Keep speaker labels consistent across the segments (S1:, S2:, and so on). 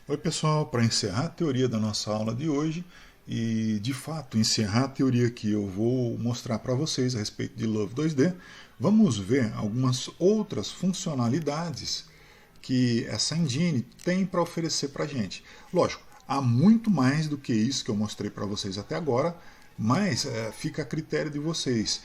S1: Oi pessoal, para encerrar a teoria da nossa aula de hoje e de fato encerrar a teoria que eu vou mostrar para vocês a respeito de Love 2D, vamos ver algumas outras funcionalidades que essa engine tem para oferecer para a gente. Lógico, há muito mais do que isso que eu mostrei para vocês até agora, mas fica a critério de vocês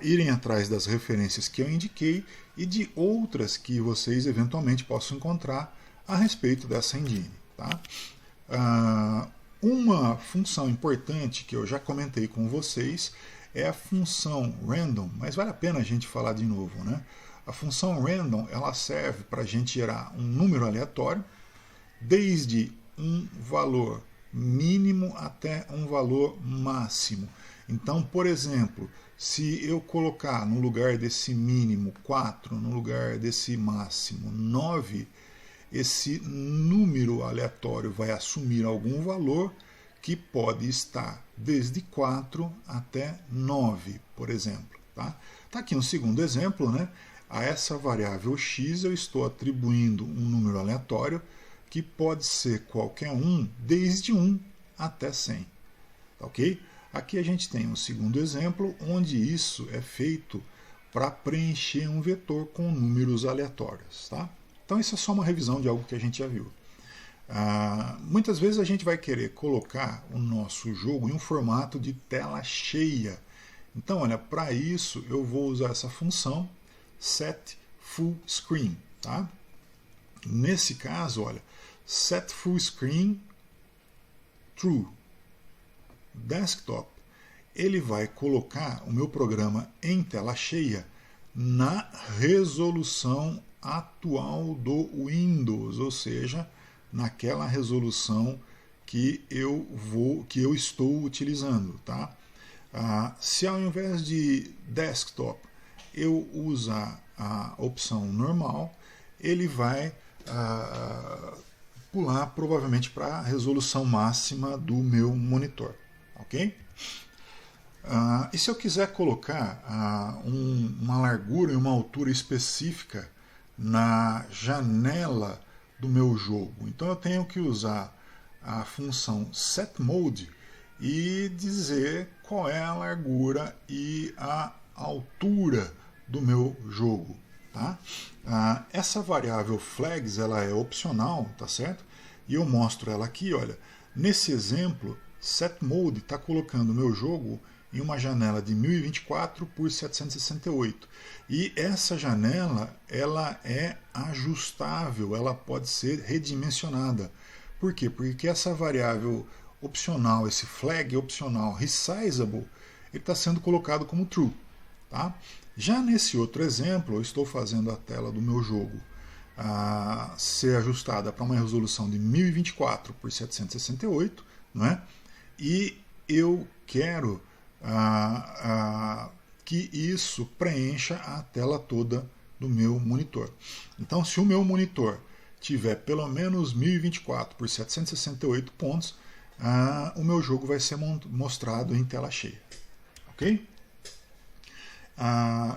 S1: irem atrás das referências que eu indiquei e de outras que vocês eventualmente possam encontrar a respeito dessa engine. Tá? Uma função importante que eu já comentei com vocês é a função random, mas vale a pena a gente falar de novo. Né? A função random ela serve para a gente gerar um número aleatório, desde um valor mínimo até um valor máximo. Então, por exemplo, se eu colocar no lugar desse mínimo 4, no lugar desse máximo 9, esse número aleatório vai assumir algum valor que pode estar desde 4 até 9, por exemplo. Tá aqui um segundo exemplo, né? A essa variável x eu estou atribuindo um número aleatório que pode ser qualquer um, desde 1 até 100. Tá ok? Aqui a gente tem um segundo exemplo, onde isso é feito para preencher um vetor com números aleatórios. Tá? Então isso é só uma revisão de algo que a gente já viu. Muitas vezes a gente vai querer colocar o nosso jogo em um formato de tela cheia. Então, olha, para isso eu vou usar essa função setFullScreen. Tá? Nesse caso, olha, setFullScreen true. Desktop, ele vai colocar o meu programa em tela cheia na resolução atual do Windows, ou seja, naquela resolução que eu estou utilizando, tá? Se ao invés de desktop eu usar a opção normal, ele vai pular provavelmente para a resolução máxima do meu monitor, ok? E se eu quiser colocar uma largura e uma altura específica na janela do meu jogo, então eu tenho que usar a função setMode e dizer qual é a largura e a altura do meu jogo. Tá? Essa variável flags ela é opcional, tá certo? E eu mostro ela aqui, olha. Nesse exemplo, setMode está colocando o meu jogo em uma janela de 1024 por 768. E essa janela ela é ajustável, ela pode ser redimensionada. Por quê? Porque essa variável opcional, esse flag opcional resizable, ele está sendo colocado como true. Tá? Já nesse outro exemplo, eu estou fazendo a tela do meu jogo ser ajustada para uma resolução de 1024 por 768, não é? E eu quero que isso preencha a tela toda do meu monitor. Então, se o meu monitor tiver pelo menos 1024 por 768 pontos, o meu jogo vai ser mostrado em tela cheia. Ok?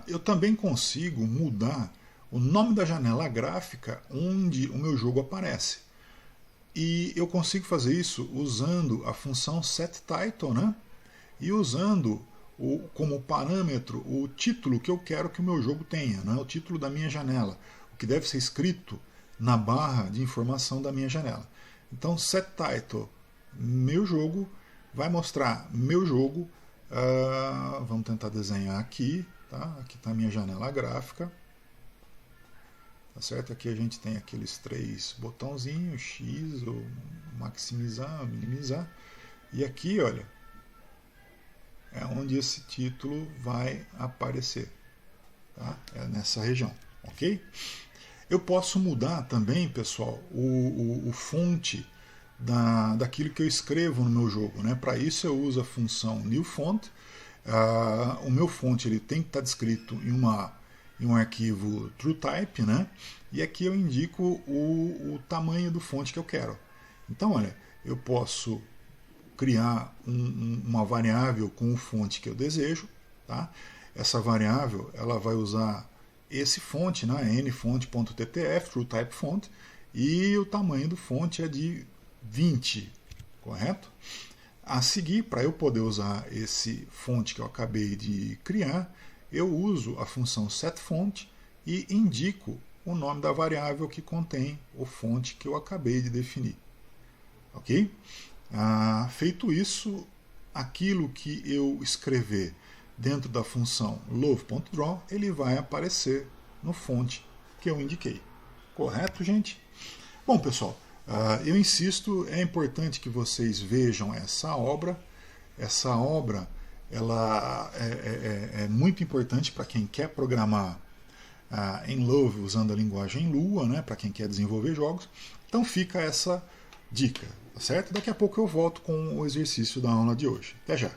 S1: Eu também consigo mudar o nome da janela gráfica onde o meu jogo aparece. E eu consigo fazer isso usando a função setTitle, né? E usando como parâmetro o título que eu quero que o meu jogo tenha, né? O título da minha janela, o que deve ser escrito na barra de informação da minha janela. Então, setTitle, meu jogo, vai mostrar meu jogo. Vamos tentar desenhar aqui, tá? Aqui está a minha janela gráfica, tá certo? Aqui a gente tem aqueles 3 botãozinhos, X, ou maximizar, minimizar, e aqui, olha, é onde esse título vai aparecer, tá? É nessa região, ok? Eu posso mudar também, pessoal, o fonte daquilo que eu escrevo no meu jogo, né? Para isso eu uso a função newFont. O meu fonte ele tem que estar descrito em um arquivo TrueType, né? E aqui eu indico o tamanho do fonte que eu quero. Então, olha, eu posso criar uma variável com o fonte que eu desejo, tá? Essa variável ela vai usar esse fonte, né? nfont.ttf, TrueTypeFont, e o tamanho do fonte é de 20, correto? A seguir, para eu poder usar esse fonte que eu acabei de criar, eu uso a função setFont e indico o nome da variável que contém o fonte que eu acabei de definir. Ok? Feito isso, aquilo que eu escrever dentro da função love.draw, ele vai aparecer no fonte que eu indiquei. Correto, gente? Bom, pessoal, eu insisto, é importante que vocês vejam essa obra. Essa obra ela é muito importante para quem quer programar em Love usando a linguagem Lua, né, para quem quer desenvolver jogos. Então fica essa dica, tá certo? Daqui a pouco eu volto com o exercício da aula de hoje. Até já!